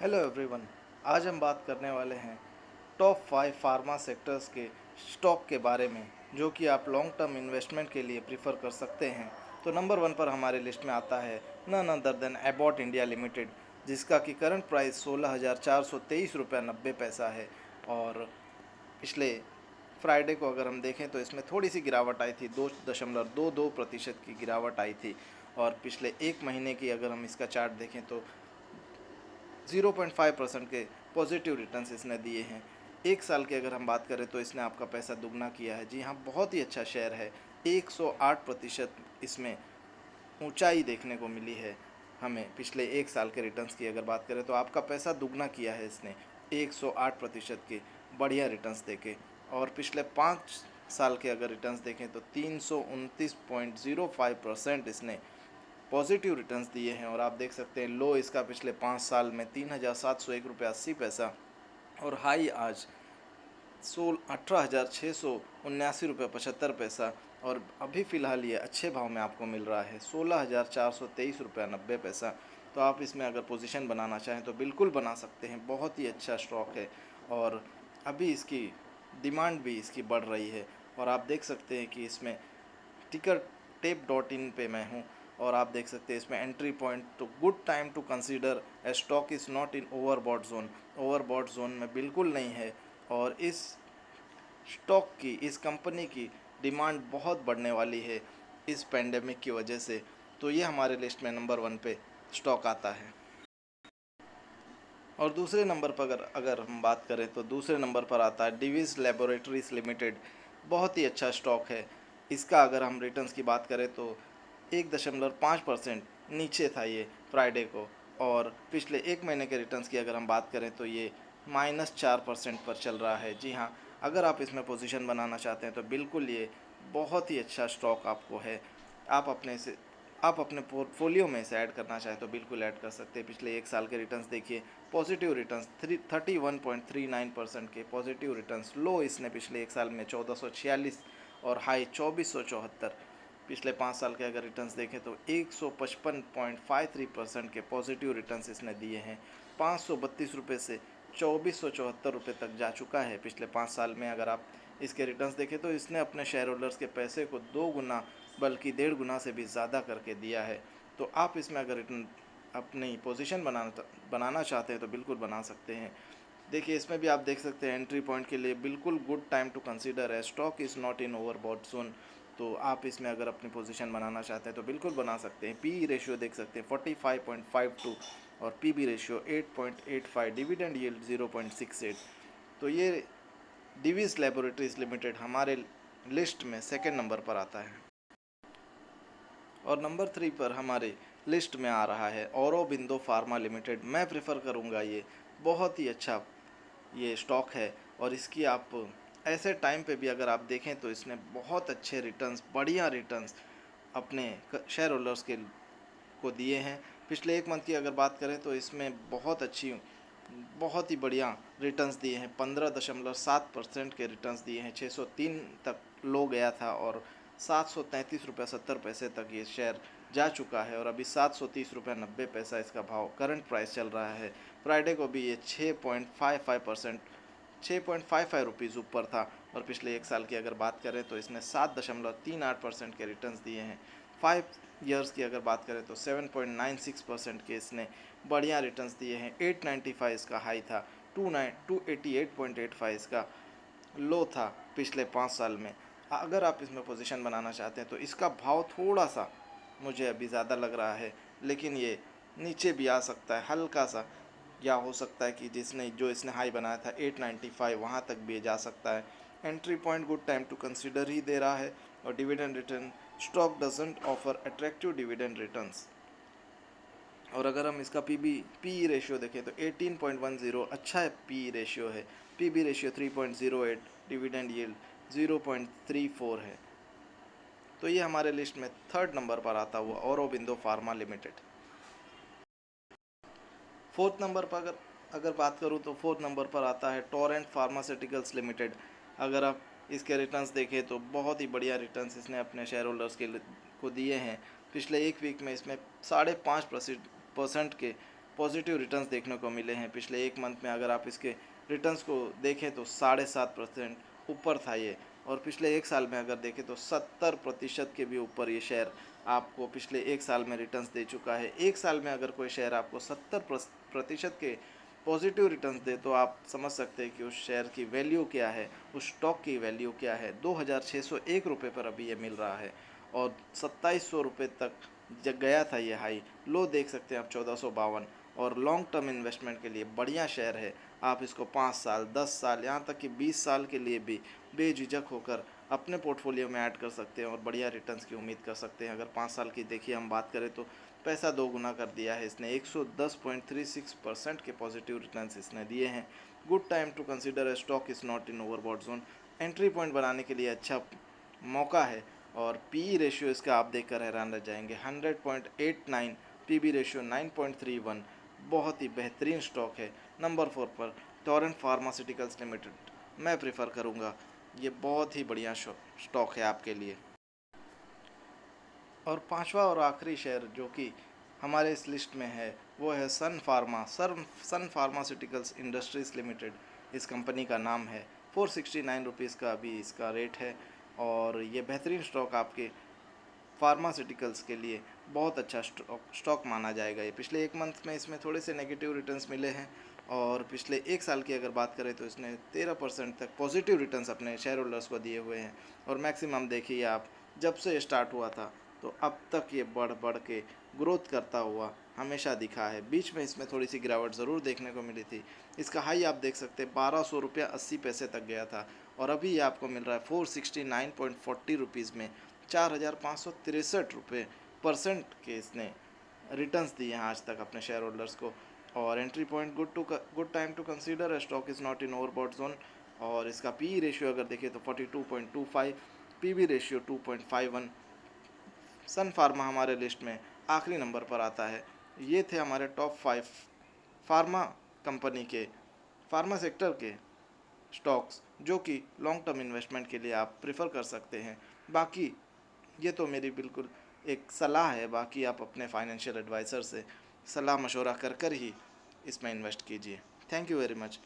Hello everyone. आज हम बात करने वाले हैं टॉप 5 फार्मा सेक्टर्स के स्टॉक के बारे में, जो कि आप लॉन्ग टर्म इन्वेस्टमेंट के लिए प्रीफर कर सकते हैं। तो नंबर 1 पर हमारे लिस्ट में आता है none other than Abbott India limited, जिसका कि करंट प्राइस 16,423 रुपये 90 पैसा है। और पिछले फ्राइडे को अगर हम देखें तो इसमें थोड़ी सी गिरावट आई थी, 2.22% की गिरावट आई थी। और पिछले एक महीने की अगर हम इसका चार्ट देखें तो 0.5% के पॉजिटिव रिटर्न्स इसने दिए हैं। एक साल की अगर हम बात करें तो इसने आपका पैसा दुगना किया है। जी हाँ, बहुत ही अच्छा शेयर है। 108% इसमें ऊंचाई देखने को मिली है हमें। पिछले एक साल के रिटर्न्स की अगर बात करें तो आपका पैसा दुगना किया है इसने 108% के बढ़िया रिटर्न्स देके। और पिछले 5 साल के अगर रिटर्न्स देखें तो 329.05% इसने पॉजिटिव रिटर्न्स दिए हैं। और आप देख सकते हैं लो इसका पिछले 5 साल में 3,701 रुपये 80 पैसा, और हाई आज 18,679 रुपये 75 पैसा। और अभी फ़िलहाल ये अच्छे भाव में आपको मिल रहा है 16,423 रुपये 90 पैसा। तो आप इसमें अगर पोजीशन बनाना चाहें तो बिल्कुल बना सकते हैं। बहुत ही अच्छा स्टॉक है और अभी इसकी डिमांड भी इसकी बढ़ रही है। और आप देख सकते हैं कि इसमें टिकर टेप.इन पे मैं हूँ, और आप देख सकते हैं इसमें एंट्री पॉइंट तो good time to consider a stock is not in overbought zone. Overbought zone में बिल्कुल नहीं है। और इस स्टॉक की, इस कंपनी की डिमांड बहुत बढ़ने वाली है इस पेंडेमिक की वजह से। तो ये हमारे लिस्ट में नंबर 1 पे स्टॉक आता है। और दूसरे नंबर पर अगर हम बात करें तो दूसरे नंबर पर आता है डिवीज़ लेबोरेटरीज लिमिटेड। बहुत ही अच्छा स्टॉक है। इसका अगर हम रिटर्न्स की बात करें तो 1.5% नीचे था ये फ्राइडे को। और पिछले एक महीने के रिटर्न्स की अगर हम बात करें तो ये -4% पर चल रहा है। जी हाँ, अगर आप इसमें पोजीशन बनाना चाहते हैं तो बिल्कुल ये बहुत ही अच्छा स्टॉक आपको है। आप अपने से आप अपने पोर्टफोलियो में इसे ऐड करना चाहें तो बिल्कुल ऐड कर सकते हैं। पिछले एक साल के रिटर्न्स देखिए, पॉजिटिव रिटर्न्स 31.39% के पॉजिटिव रिटर्न्स। लो इसने पिछले एक साल में 1446 और हाई 2474। पिछले 5 साल के अगर रिटर्न्स देखें तो 155.53% के पॉजिटिव रिटर्न्स इसने दिए हैं। 532 रुपये से 2474 रुपये तक जा चुका है पिछले 5 साल में। अगर आप इसके रिटर्न्स देखें तो इसने अपने शेयर होल्डर्स के पैसे को 2 गुना बल्कि 1.5 गुना से भी ज़्यादा करके दिया है। तो आप इसमें अगर रिटर्न अपनी पोजीशन बनाना चाहते हैं तो बिल्कुल बना सकते हैं। देखिए इसमें भी आप देख सकते हैं एंट्री पॉइंट के लिए बिल्कुल गुड टाइम टू कंसीडर है। Stock is not in overbought zone. तो आप इसमें अगर अपनी पोजीशन बनाना चाहते हैं तो बिल्कुल बना सकते हैं। पी रेशियो देख सकते हैं 45.52 और P B ratio 8.85, dividend yield 0.68। तो ये डिवीज़ लेबोरेटरीज लिमिटेड हमारे लिस्ट में सेकेंड नंबर पर आता है। और नंबर 3 पर हमारे लिस्ट में आ रहा है औरोबिंदो फार्मा लिमिटेड। मैं प्रेफर करूँगा, ये बहुत ही अच्छा ये स्टॉक है। और इसकी आप ऐसे टाइम पे भी अगर आप देखें तो इसने बहुत अच्छे रिटर्न्स, बढ़िया रिटर्न्स अपने शेयर होल्डर्स के को दिए हैं। पिछले एक मंथ की अगर बात करें तो इसमें बहुत ही बढ़िया रिटर्न्स दिए हैं। 15.7% के रिटर्न्स दिए हैं। 603 तक लो गया था और 733 रुपये 70 पैसे तक ये शेयर जा चुका है। और अभी 730 रुपये 90 पैसा इसका भाव करंट प्राइस चल रहा है। फ्राइडे को भी ये 6.55 रुपीज़ ऊपर था। और पिछले एक साल की अगर बात करें तो इसने 7.38% के रिटर्न्स दिए हैं। 5 ईयर्स की अगर बात करें तो 7.96% के इसने बढ़िया रिटर्न्स दिए हैं। 895 इसका हाई था, 288.85 इसका लो था पिछले 5 साल में। अगर आप इसमें पोजीशन बनाना चाहते हैं तो इसका भाव थोड़ा सा मुझे अभी ज़्यादा लग रहा है, लेकिन ये नीचे भी आ सकता है हल्का सा, या हो सकता है कि जो इसने हाई बनाया था 895 वहाँ तक भी जा सकता है। Entry point good time to consider ही दे रहा है। और dividend return, stock doesn't offer attractive dividend returns. और अगर हम इसका पी रेशियो देखें तो 18.10 अच्छा है पी रेशियो है। P B ratio 3.08, dividend yield 0.34 है। तो ये हमारे लिस्ट में थर्ड नंबर पर आता हुआ Aurobindo pharma limited. Fourth number पर अगर बात करूँ तो फोर्थ नंबर पर आता है टोरेंट फार्मास्यूटिकल्स लिमिटेड। अगर आप इसके रिटर्न्स देखें तो बहुत ही बढ़िया रिटर्न्स इसने अपने शेयर होल्डर्स को दिए हैं। पिछले एक वीक में इसमें 5.5% के पॉजिटिव रिटर्न्स देखने को मिले हैं। पिछले एक मंथ में अगर आप इसके रिटर्न्स को देखें तो 7.5% ऊपर था ये, और पिछले एक साल में अगर देखें तो 70% के भी ऊपर ये शेयर आपको पिछले एक साल में रिटर्न्स दे चुका है। एक साल में अगर कोई शेयर आपको 70% के पॉजिटिव रिटर्न्स दे तो आप समझ सकते हैं कि उस शेयर की वैल्यू क्या है, उस स्टॉक की वैल्यू क्या है। 2601 रुपये पर अभी ये मिल रहा है, और 2700 रुपये तक जब गया था ये हाई, लो देख सकते हैं आप 1452। और लॉन्ग टर्म इन्वेस्टमेंट के लिए बढ़िया शेयर है। आप इसको 5 साल, 10 साल, यहाँ तक कि 20 साल के लिए भी बेझिझक होकर अपने पोर्टफोलियो में ऐड कर सकते हैं और बढ़िया रिटर्न्स की उम्मीद कर सकते हैं। अगर 5 साल की देखिए हम बात करें तो पैसा 2 गुना कर दिया है इसने। 110.36% के पॉजिटिव रिटर्न्स इसने दिए हैं। Good time to consider a stock is not in overbought zone. Entry point बनाने के लिए अच्छा मौका है। और पी रेशियो इसका आप देखकर हैरान रह जाएंगे, 100.89, पीबी रेशियो 9.31। बहुत ही बेहतरीन स्टॉक है। नंबर 4 पर टोरेंट फार्मास्यूटिकल्स लिमिटेड मैं प्रेफर करूँगा, ये बहुत ही बढ़िया स्टॉक है आपके लिए। और पांचवा और आखिरी शेयर जो कि हमारे इस लिस्ट में है वो है सन फार्मास्यूटिकल्स इंडस्ट्रीज़ लिमिटेड इस कंपनी का नाम है। 469 रुपीज़ का अभी इसका रेट है, और ये बेहतरीन स्टॉक आपके फार्मास्यूटिकल्स के लिए बहुत अच्छा स्टॉक माना जाएगा। ये पिछले एक मंथ में इसमें थोड़े से नेगेटिव रिटर्न्स मिले हैं, और पिछले एक साल की अगर बात करें तो इसने 13% तक पॉजिटिव रिटर्न्स अपने शेयर होल्डर्स को दिए हुए हैं। और मैक्सिमम देखिए आप, जब से स्टार्ट हुआ था तो अब तक ये बढ़ बढ़ के ग्रोथ करता हुआ हमेशा दिखा है। बीच में इसमें थोड़ी सी गिरावट ज़रूर देखने को मिली थी। इसका हाई आप देख सकते हैं 1200 रुपया 80 पैसे तक गया था, और अभी ये आपको मिल रहा है 469.40 रुपीज़ में 4563 रुपये परसेंट के इसने रिटर्न्स दिए हैं आज तक अपने शेयर होल्डर्स को। और entry point good time to consider, stock is not in overbought zone. और इसका पी रेशियो अगर देखें तो 42.25, पीबी रेशियो 2.51। सन फार्मा हमारे लिस्ट में आखिरी नंबर पर आता है। ये थे हमारे टॉप 5 फार्मा कंपनी के, फार्मा सेक्टर के स्टॉक्स जो कि लॉन्ग टर्म इन्वेस्टमेंट के लिए आप प्रेफर कर सकते हैं। बाकी ये तो मेरी बिल्कुल एक सलाह है, बाकी आप अपने फाइनेंशियल एडवाइज़र से सलाह मशवरा कर कर ही इसमें इन्वेस्ट कीजिए। Thank you very much.